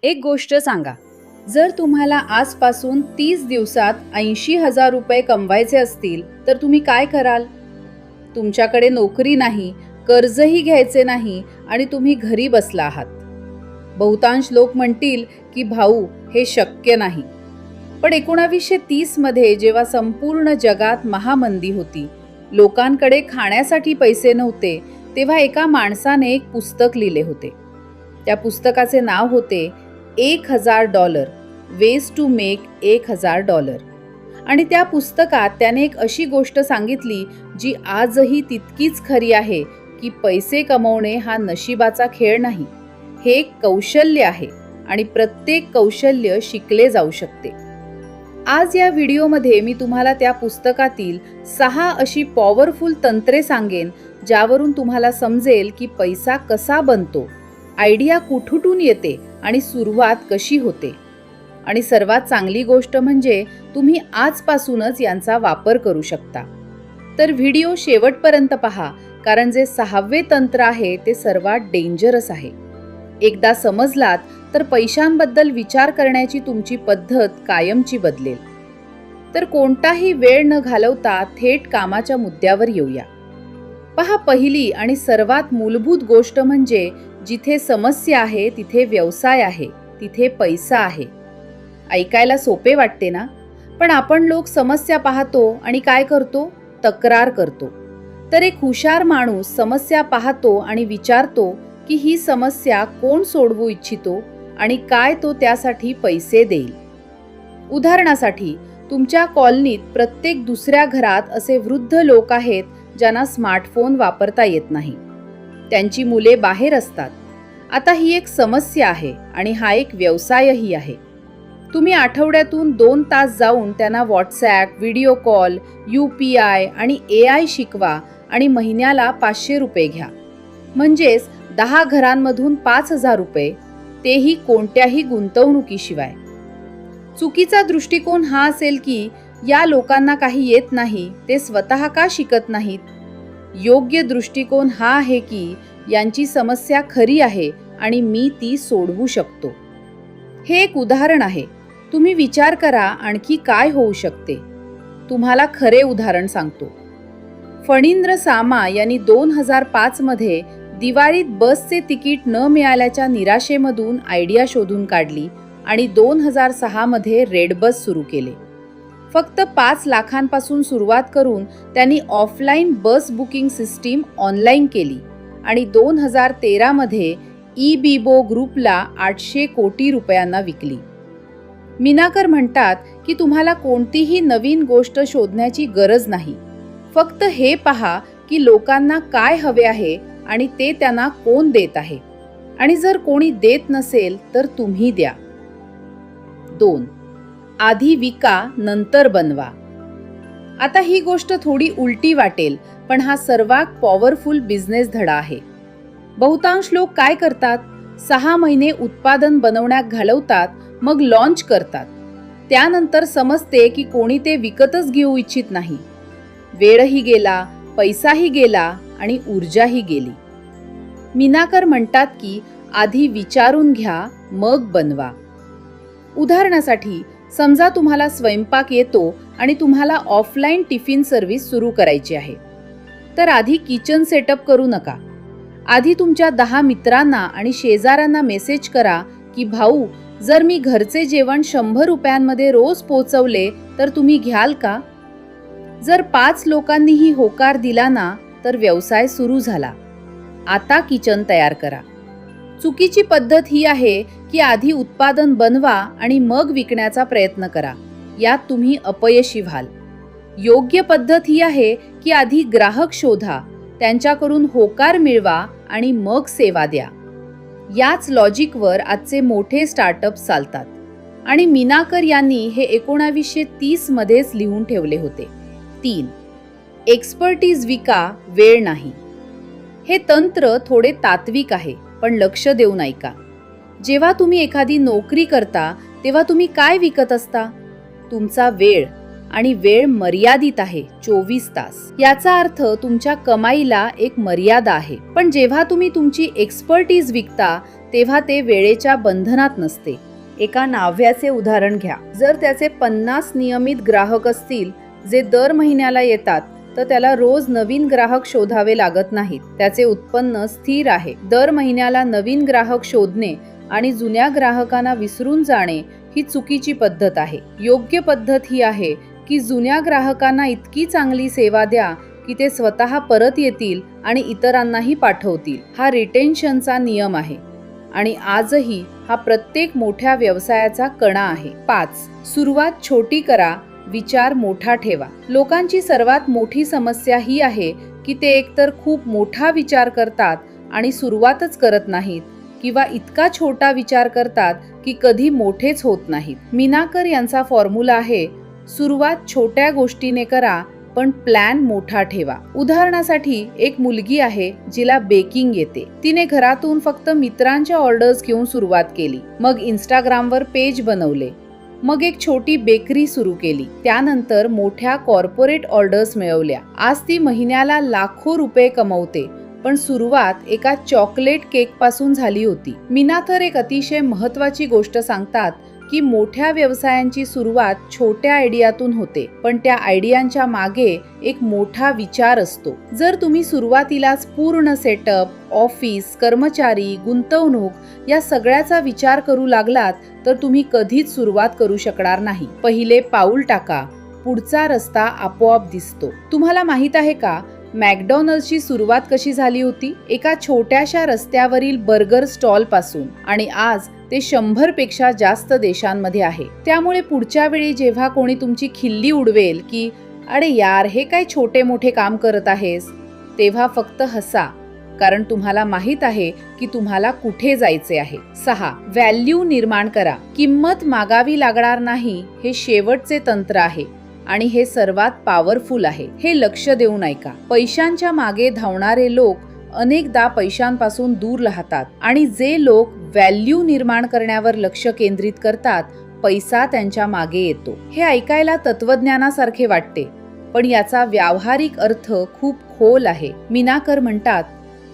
एक गोष्ट सांगा, जर तुम्हाला आजपासून 30 दिवसात 80,000 रुपये कमवायचे असतील तर तुम्ही काय कराल? तुमच्याकडे नोकरी नाही, कर्जही घ्यायचे नाही आणि तुम्ही घरी बसला आहात. बहुतांश लोक म्हणतील की भाऊ, हे शक्य नाही. पण 1930 मध्ये जेव्हा संपूर्ण जगात महामंदी होती, लोकांकडे खाण्यासाठी पैसे नव्हते, तेव्हा एका माणसाने एक पुस्तक लिहिले होते. त्या पुस्तकाचे नाव होते $1,000 वेज टू मेक $1,000. आणि त्या पुस्तकात त्याने एक अशी गोष्ट सांगितली जी आजही तितकीच खरी आहे की पैसे कमवणे हा नशिबाचा खेळ नाही, हे एक कौशल्य आहे आणि प्रत्येक कौशल्य शिकले जाऊ शकते. आज या व्हिडिओमध्ये मी तुम्हाला त्या पुस्तकातील 6 अशी पॉवरफुल तंत्रे सांगेन ज्यावरून तुम्हाला समजेल की पैसा कसा बनतो, आयडिया कुठून येते आणि सुरुवात कशी होते. आणि सर्वात चांगली गोष्ट म्हणजे तुम्ही आजपासूनच यांचा वापर करू शकता. तर व्हिडिओ शेवटपर्यंत पहा, कारण जे 6वे तंत्र आहे ते सर्वात डेंजरस आहे. एकदा समजलात तर पैशांबद्दल विचार करण्याची तुमची पद्धत कायमची बदलेल. तर कोणताही वेळ न घालवता थेट कामाच्या मुद्द्यावर येऊया. पहा, पहिली आणि सर्वात मूलभूत गोष्ट म्हणजे जिथे समस्या आहे तिथे व्यवसाय आहे, तिथे पैसा आहे. ऐकायला सोपे वाटते ना? पण आपण लोक समस्या पाहतो आणि काय करतो? तक्रार करतो. तर एक हुशार माणूस समस्या पाहतो आणि विचारतो की ही समस्या कोण सोडवू इच्छितो आणि काय तो त्यासाठी पैसे देईल. उदाहरणासाठी, तुमच्या कॉलनीत प्रत्येक दुसऱ्या घरात असे वृद्ध लोक आहेत ज्यांना स्मार्टफोन वापरता येत नाही. त्यांची मुले बाहेर असतात. आता ही एक समस्या आहे आणि हा एक व्यवसायही आहे. तुम्ही आठवड्यातून 2 तास जाऊन त्यांना व्हॉट्सॲप, व्हिडिओ कॉल, UPI आणि AI शिकवा आणि महिन्याला ₹500 घ्या. म्हणजेच 10 घरांमधून ₹5,000, तेही कोणत्याही गुंतवणुकीशिवाय. चुकीचा दृष्टिकोन हा असेल की या लोकांना काही येत नाही, ते स्वतः का शिकत नाहीत. योग्य दृष्टिकोन हा आहे की यांची समस्या खरी आहे आणि मी ती सोडवू शकतो. हे एक उदाहरण आहे. तुम्ही विचार करा आणखी काय होऊ शकते. तुम्हाला खरे उदाहरण सांगतो. फणींद्र सामा यांनी 2005 मध्ये दिवाळीत बसचे तिकीट न मिळाल्याच्या निराशेमधून आयडिया शोधून काढली आणि 2006 मध्ये रेड बस सुरू केले. फक्त 5 लाखांपासून सुरुवात करून त्यांनी ऑफलाईन बस बुकिंग सिस्टीम ऑनलाईन केली आणि 2013 मध्ये ईबीबो ग्रुपला 800 कोटी रुपयांना विकली. मिनाकर म्हणतात की तुम्हाला कोणतीही नवीन गोष्ट शोधण्याची गरज नाही. फक्त हे पहा की लोकांना काय हवे आहे आणि ते त्यांना कोण देत आहे. आणि जर कोणी देत नसेल तर तुम्ही द्या. 2. आधी विका, नंतर बनवा. आता ही गोष्ट थोडी उलटी वाटेल, पण हा सर्वात पॉवरफुल बिझनेस धडा आहे. बहुतांश लोक काय करतात? 6 महिने उत्पादन बनवण्यात घालवतात, मग लॉन्च करतात. त्यानंतर समजते की कोणी ते विकतच घेऊ इच्छित नाही. वेळही गेला, पैसाही गेला आणि ऊर्जाही गेली. मिनाकर म्हणतात की आधी विचारून घ्या, मग बनवा. उदाहरणासाठी, समजा तुम्हाला स्वयंपाक येतो आणि तुम्हाला ऑफलाईन टिफिन सर्व्हिस सुरू करायची आहे. तर आधी किचन सेटअप करू नका. आधी तुमच्या 10 मित्रांना आणि शेजाऱ्यांना मेसेज करा की भाऊ, जर मी घरचे जेवण ₹100 रोज पोहोचवले तर तुम्ही घ्याल का? जर 5 लोकांनीही होकार दिला ना, तर व्यवसाय सुरू झाला. आता किचन तयार करा. चुकीची पद्धत ही आहे की आधी उत्पादन बनवा आणि मग विकण्याचा प्रयत्न करा. यात तुम्ही अपयशी व्हाल. योग्य पद्धत ही आहे की आधी ग्राहक शोधा, त्यांच्याकडून होकार मिळवा आणि मग सेवा द्या. याच लॉजिकवर आजचे मोठे स्टार्टअप चालतात आणि मिनाकर यांनी हे 1930 मध्येच लिहून ठेवले होते. 3. एक्सपर्टीज विका, वेळ नाही. हे तंत्र थोडे तात्विक आहे, पण लक्ष देऊन ऐका. जेव्हा तुम्ही एखादी नोकरी करता तेव्हा तुम्ही काय विकत असता? तुमचा वेळ. आणि वेळ मर्यादित आहे, 24 तास. याचा अर्थ तुमच्या कमाईला एक मर्यादा आहे. पण जेव्हा तुम्ही तुमची एक्सपर्टीज विकता तेव्हा ते वेळेच्या बंधनात नसते. एका न्हाव्याचे उदाहरण घ्या. जर त्याचे 50 नियमित ग्राहक असतील जे दर महिन्याला येतात, तर त्याला रोज नवीन ग्राहक शोधावे लागत नाहीत. त्याचे उत्पन्न स्थिर आहे. दर महिन्याला नवीन ग्राहक शोधणे आणि जुन्या ग्राहकांना विसरून जाणे ही चुकीची पद्धत आहे. योग्य पद्धत ही आहे की जुन्या ग्राहकांना इतकी चांगली सेवा द्या की ते स्वतः परत येतील आणि इतरांनाही पाठवतील. हा रिटेन्शनचा नियम आहे आणि आजही हा प्रत्येक मोठ्या व्यवसायाचा कणा आहे. 5. सुरुवात छोटी करा, विचार मोठा ठेवा. लोकांची सर्वात मोठी समस्या ही आहे की ते एकतर खूप मोठा विचार करतात आणि सुरुवातच करत नाहीत, किंवा इतका छोटा विचार करतात की कधी मोठेच होत नाहीत. मिनाकर यांचा फॉर्म्युला आहे, सुरुवात छोट्या गोष्टीने करा पण प्लॅन मोठा ठेवा. उदाहरणासाठी एक मुलगी आहे जिला बेकिंग येते. तिने घरातून फक्त मित्रांच्या ऑर्डर्स घेऊन सुरुवात केली. मग इंस्टाग्रामवर पेज बनवले. मग एक छोटी बेकरी सुरू केली. त्यानंतर मोठ्या कॉर्पोरेट ऑर्डर्स मिळवल्या. आज ती महिन्याला लाखो रुपये कमवते. पण सुरुवात एका चॉकलेट केक पासून झाली होती. मिनाकर एक अतिशय महत्त्वाची गोष्ट सांगतात की मोठ्या व्यवसायांची सुरुवात छोट्या आयडियातून होते, पण त्या आयडियांच्या मागे एक मोठा विचार असतो. जर तुम्ही सुरुवातीलाच पूर्ण सेटअप, ऑफिस, कर्मचारी, गुंतवणूक या सगळ्याचा विचार करू लागलात तर तुम्ही कधीच सुरुवात करू शकणार नाही. पहिले पाऊल टाका, पुढचा रस्ता आपोआप दिसतो. तुम्हाला माहित आहे का, मॅकडॉनल्ड्सची सुरुवात कशी झाली होती? एका छोट्याशा रस्त्यावरील बर्गर स्टॉल पासून, आणि आज ते 100 पेक्षा जास्त देशांमध्ये आहे. त्यामुळे पुढच्या वेळी जेव्हा कोणी तुमची खिल्ली उडवेल की अरे यार हे काय छोटे मोठे काम करत आहेस, तेव्हा फक्त हसा, कारण तुम्हाला माहित आहे की तुम्हाला कुठे जायचे आहे. 6. व्हॅल्यू निर्माण करा. किंमत मागावी लागणार नाही हे शेवटचे तंत्र आहे आणि हे सर्वात पॉवरफुल आहे. हे लक्ष देऊन ऐका. पैशांच्या मागे धावणारे लोक अनेकदा पैशांपासून दूर राहतात आणि जे लोक व्हॅल्यू निर्माण करण्यावर लक्ष केंद्रित करतात, पैसा त्यांच्या मागे येतो. हे ऐकायला तत्वज्ञानासारखे वाटते, पण याचा व्यावहारिक अर्थ खूप खोल आहे. मिनाकर म्हणतात,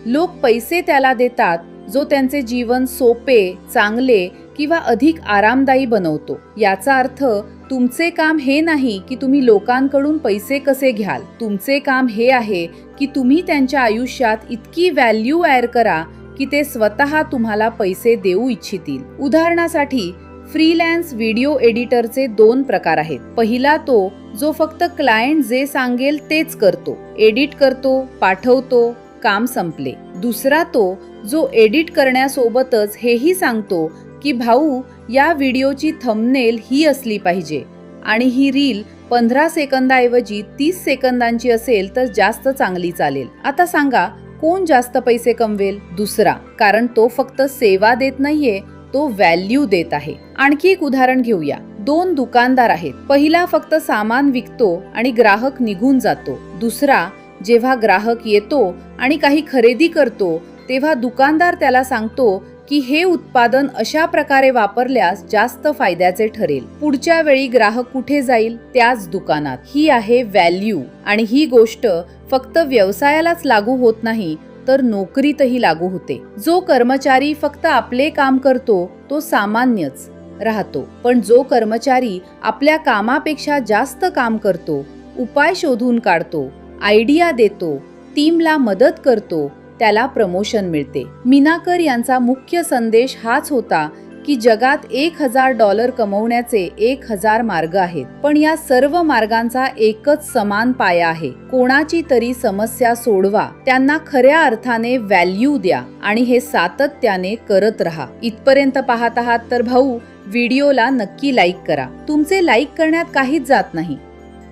लोक पैसे त्याला देतात जो त्यांचे जीवन सोपे, चांगले किंवा अधिक आरामदायी बनवतो. याचा अर्थ तुमचे काम हे नाही की तुम्ही लोकांकडून पैसे कसे घ्याल. तुमचे काम हे आहे की तुम्ही त्यांच्या आयुष्यात इतकी व्हॅल्यू ॲड करा की ते स्वतः तुम्हाला पैसे देऊ इच्छितील. उदाहरणासाठी फ्रीलॅन्स व्हिडिओ एडिटरचे 2 प्रकार आहेत. पहिला तो जो फक्त क्लायंट जे सांगेल तेच करतो, एडिट करतो, पाठवतो, काम संपले. दुसरा तो जो एडिट करण्यासोबतच हेही सांगतो की भाऊ या व्हिडिओची थंबनेल ही असली पाहिजे आणि ही रील 15 सेकंदाऐवजी 30 सेकंदांची असेल तर जास्त चांगली चालेल. आता सांगा कोण जास्त पैसे कमवेल? दुसरा, कारण तो फक्त सेवा देत नाहीये, तो व्हॅल्यू देत आहे. आणखी एक उदाहरण घेऊया. 2 दुकानदार आहेत. पहिला फक्त सामान विकतो आणि ग्राहक निघून जातो. दुसरा, जेव्हा ग्राहक येतो आणि काही खरेदी करतो तेव्हा दुकानदार त्याला सांगतो की हे उत्पादन अशा प्रकारे वापरल्यास जास्त फायद्याचे ठरेल. पुढच्या वेळी ग्राहक कुठे जाईल? त्याच दुकानात. ही आहे व्हॅल्यू, आणि ही गोष्ट फक्त व्यवसायालाच लागू होत नाही तर नोकरीतही लागू होते. जो कर्मचारी फक्त आपले काम करतो तो सामान्यच राहतो, पण जो कर्मचारी आपल्या कामापेक्षा जास्त काम करतो, उपाय शोधून काढतो, आयडिया देतो, टीमला मदत करतो, त्याला प्रमोशन मिळते. मिनाकर यांचा मुख्य संदेश हाच होता की जगात $1000 कमवण्याचे 1000 मार्ग आहेत, पण या सर्व मार्गांचा एकच समान पाया आहे. कोणाची तरी समस्या सोडवा, त्यांना खऱ्या अर्थाने व्हॅल्यू द्या आणि हे सातत्याने करत राहा. इथपर्यंत पाहत आहात तर भाऊ, व्हिडिओला नक्की लाईक करा. तुमचे लाईक करण्यात काहीच जात नाही,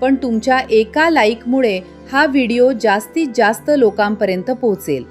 पण तुमच्या एका लाईकमुळे हा व्हिडिओ जास्तीत जास्त लोकांपर्यंत पोहोचेल.